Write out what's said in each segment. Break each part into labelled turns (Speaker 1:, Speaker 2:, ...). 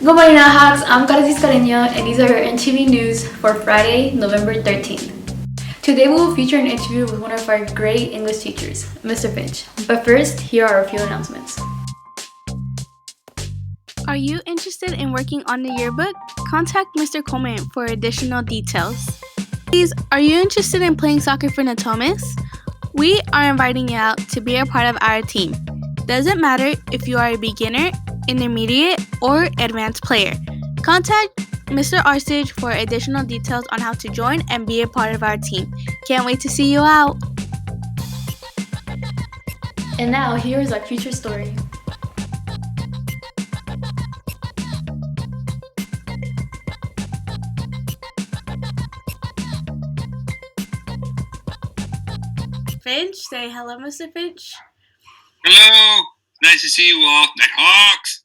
Speaker 1: Good morning, Hawks. I'm Carlos Carreño, and these are your NTV news for Friday, November 13th. Today we will feature an interview with one of our great English teachers, Mr. Finch. But first, here are a few announcements.
Speaker 2: Are you interested in working on the yearbook? Contact Mr. Coleman for additional details. Please, are you interested in playing soccer for Natomas? We are inviting you out to be a part of our team. Doesn't matter if you are a beginner, intermediate, or advanced player. Contact Mr. Arsage for additional details on how to join and be a part of our team. Can't wait to see you out!
Speaker 1: And now, here is our feature story.
Speaker 2: Finch, say hello, Mr. Finch.
Speaker 3: Hello! Nice to see you all. Night Hawks!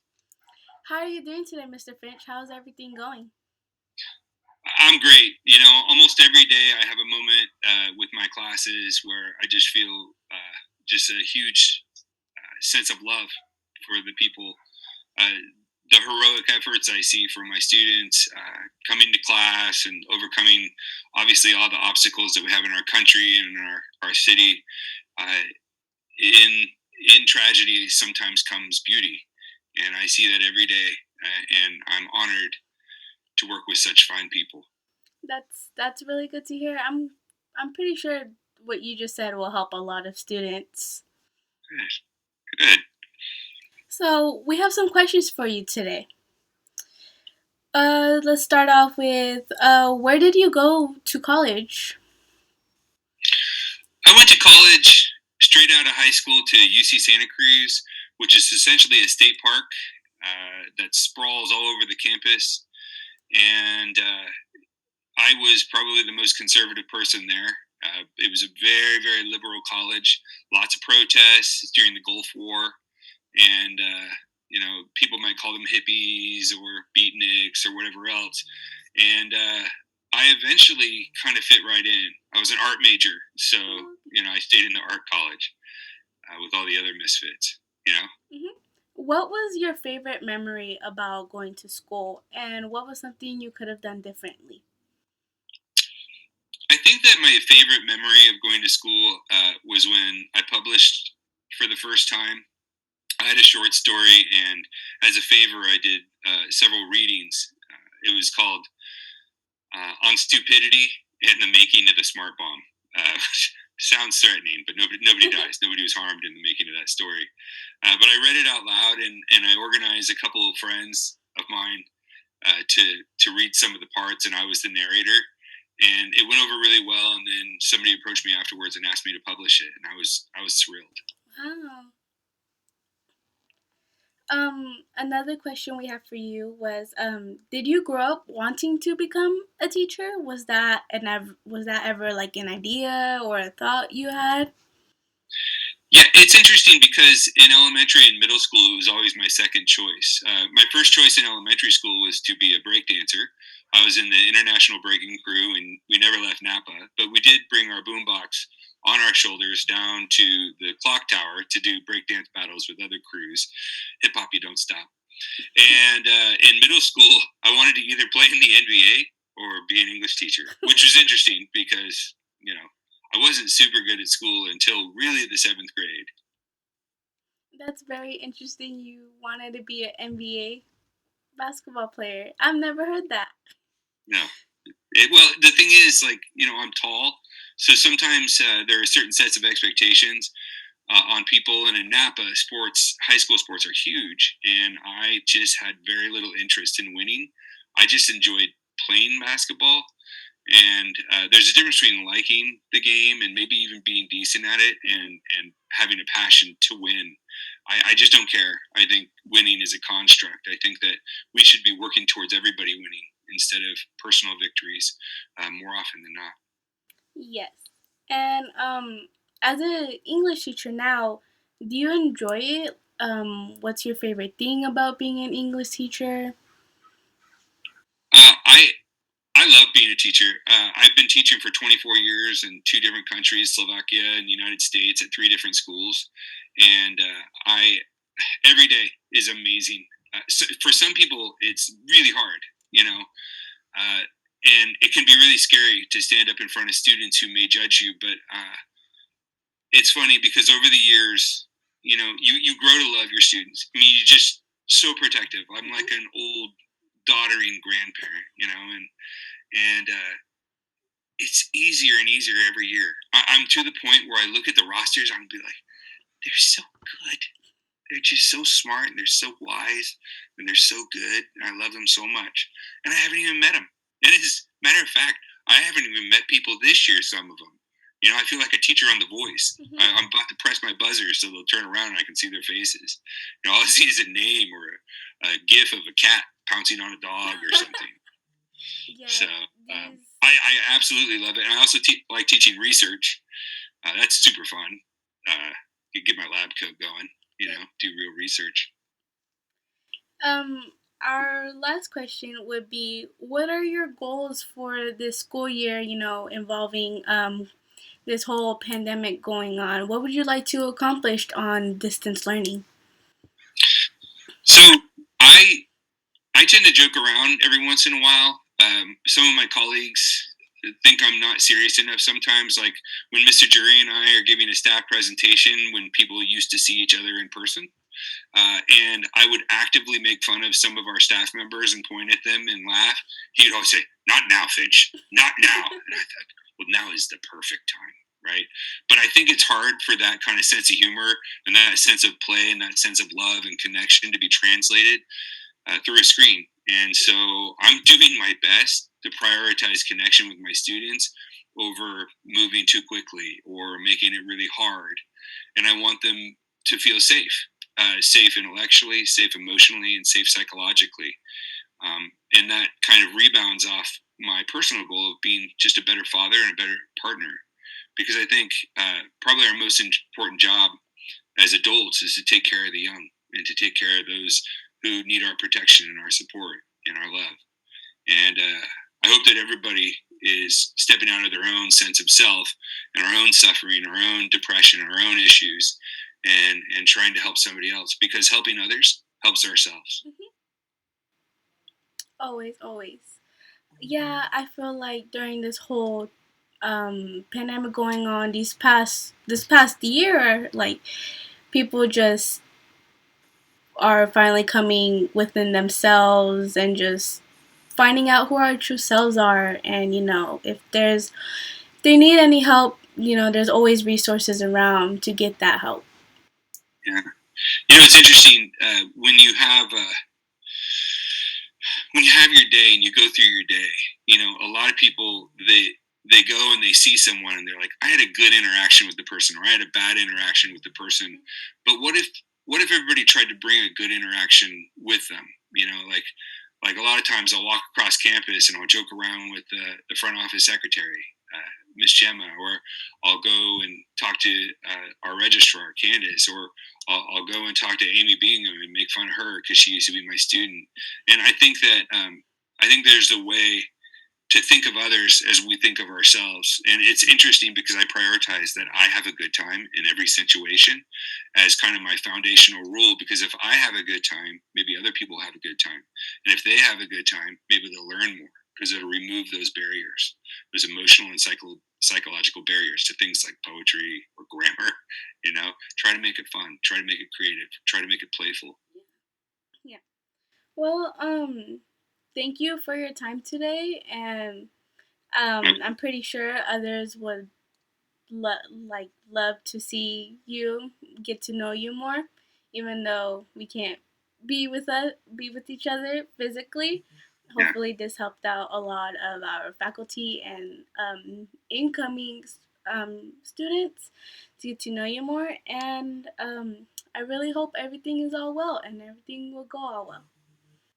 Speaker 2: How are you doing today, Mr. Finch? How's everything going?
Speaker 3: I'm great. You know, almost every day I have a moment with my classes where I just feel just a huge sense of love for the people. The heroic efforts I see from my students coming to class and overcoming, obviously, all the obstacles that we have in our country and in our city. In tragedy sometimes comes beauty, and I see that every day, and I'm honored to work with such fine people.
Speaker 2: That's really good to hear. I'm pretty sure what you just said will help a lot of students.
Speaker 3: Good.
Speaker 2: So we have some questions for you today. Let's start off with where did you go to college?
Speaker 3: I went to college straight out of high school to UC Santa Cruz, which is essentially a state park that sprawls all over the campus. And I was probably the most conservative person there. It was a very, very liberal college. Lots of protests during the Gulf War. And, people might call them hippies or beatniks or whatever else. And I eventually kind of fit right in. I was an art major, so, I stayed in the art college with all the other misfits,
Speaker 2: Mm-hmm. What was your favorite memory about going to school, and what was something you could have done differently?
Speaker 3: I think that my favorite memory of going to school was when I published for the first time. I had a short story, and as a favor, I did several readings. It was called On Stupidity and the Making of the Smart Bomb. Sounds threatening, but nobody dies. Nobody was harmed in the making of that story. But I read it out loud, and I organized a couple of friends of mine to read some of the parts, and I was the narrator. And it went over really well. And then somebody approached me afterwards and asked me to publish it, and I was thrilled.
Speaker 2: Wow. Another question we have for you was, did you grow up wanting to become a teacher? Was that ever like an idea or a thought you had?
Speaker 3: Yeah, it's interesting because in elementary and middle school, it was always my second choice. My first choice in elementary school was to be a break dancer. I was in the international breaking crew, and we never left Napa, but we did bring our boombox on our shoulders down to the clock tower to do breakdance battles with other crews. Hip hop, you don't stop. And in middle school, I wanted to either play in the NBA or be an English teacher, which was interesting because, I wasn't super good at school until really the seventh grade.
Speaker 2: That's very interesting. You wanted to be an NBA basketball player. I've never heard that.
Speaker 3: No. Well, the thing is, I'm tall, so sometimes there are certain sets of expectations on people. And in Napa, high school sports are huge, and I just had very little interest in winning. I just enjoyed playing basketball, and there's a difference between liking the game and maybe even being decent at it and having a passion to win. I just don't care. I think winning is a construct. I think that we should be working towards everybody winning instead of personal victories more often than not.
Speaker 2: Yes. And as an English teacher now, do you enjoy it? What's your favorite thing about being an English teacher?
Speaker 3: I love being a teacher. I've been teaching for 24 years in two different countries, Slovakia and the United States, at three different schools, and every day is amazing. so for some people, it's really hard, and it can be really scary to stand up in front of students who may judge you. But it's funny because over the years, you grow to love your students. I mean, you're just so protective. I'm like an old doddering grandparent, and it's easier and easier every year. I'm to the point where I look at the rosters, I'm be like, they're so good. They're just so smart and they're so wise and they're so good. And I love them so much. And I haven't even met them. And as a matter of fact, I haven't even met people this year, some of them. I feel like a teacher on The Voice.
Speaker 2: Mhm.
Speaker 3: I'm about to press my buzzer so they'll turn around and I can see their faces. All I see is a name or a gif of a cat pouncing on a dog or something.
Speaker 2: Yeah.
Speaker 3: So I absolutely love it. And I also like teaching research. That's super fun. Get my lab coat going, do real research.
Speaker 2: Our last question would be, what are your goals for this school year, involving this whole pandemic going on? What would you like to accomplish on distance learning?
Speaker 3: So I tend to joke around every once in a while. Some of my colleagues think I'm not serious enough sometimes, like when Mr. Jury and I are giving a staff presentation when people used to see each other in person. And I would actively make fun of some of our staff members and point at them and laugh. He would always say, "Not now, Finch, not now." And I thought, well, now is the perfect time, right? But I think it's hard for that kind of sense of humor and that sense of play and that sense of love and connection to be translated through a screen. And so I'm doing my best to prioritize connection with my students over moving too quickly or making it really hard. And I want them to feel safe intellectually, safe emotionally, and safe psychologically. And that kind of rebounds off my personal goal of being just a better father and a better partner. Because I think probably our most important job as adults is to take care of the young and to take care of those who need our protection and our support and our love. And I hope that everybody is stepping out of their own sense of self and our own suffering, our own depression, our own issues, and trying to help somebody else, because helping others helps ourselves.
Speaker 2: Always, always. Yeah, I feel like during this whole pandemic going on this past year, like people just are finally coming within themselves and just finding out who our true selves are. And if they need any help, there's always resources around to get that help.
Speaker 3: Yeah, it's interesting when you have your day and you go through your day. A lot of people they go and they see someone and they're like, I had a good interaction with the person, or I had a bad interaction with the person. But what if everybody tried to bring a good interaction with them? Like a lot of times I'll walk across campus and I'll joke around with the front office secretary, Miss Gemma, or I'll go and talk to our registrar, Candace, or I'll go and talk to Amy Bingham and make fun of her because she used to be my student. And I think that there's a way to think of others as we think of ourselves. And it's interesting because I prioritize that I have a good time in every situation as kind of my foundational rule. Because if I have a good time, maybe other people have a good time. And if they have a good time, maybe they'll learn more, because it'll remove those barriers, those emotional and psychological barriers to things like poetry or grammar. Try to make it fun, try to make it creative, try to make it playful.
Speaker 2: Yeah. Well, thank you for your time today, and I'm pretty sure others would love to see you, get to know you more, even though we can't be with each other physically.
Speaker 3: Yeah.
Speaker 2: Hopefully, this helped out a lot of our faculty and incoming students to get to know you more. And I really hope everything is all well and everything will go all well.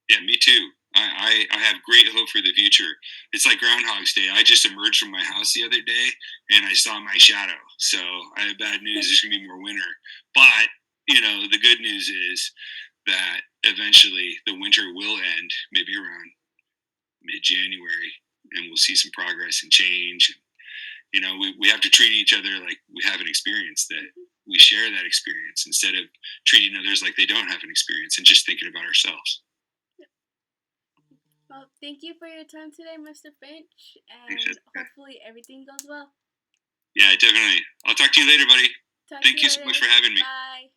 Speaker 3: Yeah, me too. I have great hope for the future. It's like Groundhog's Day. I just emerged from my house the other day and I saw my shadow. So I have bad news. There's going to be more winter. But, the good news is that eventually the winter will end, maybe around mid-January, and we'll see some progress and change. We have to treat each other like we haven't experienced that we share that experience instead of treating others like they don't have an experience and just thinking about ourselves.
Speaker 2: Well, thank you for your time today, Mr. Finch, and
Speaker 3: Thanks, Jessica.
Speaker 2: hopefully everything goes well.
Speaker 3: Yeah, definitely. I'll talk to you later, buddy.
Speaker 2: Talk
Speaker 3: Thank
Speaker 2: to
Speaker 3: you so
Speaker 2: later.
Speaker 3: much for having me.
Speaker 2: Bye.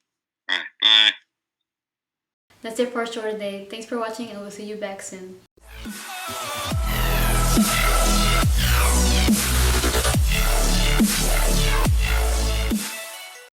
Speaker 3: All right, bye.
Speaker 1: That's it for our short day. Thanks for watching and we'll see you back soon.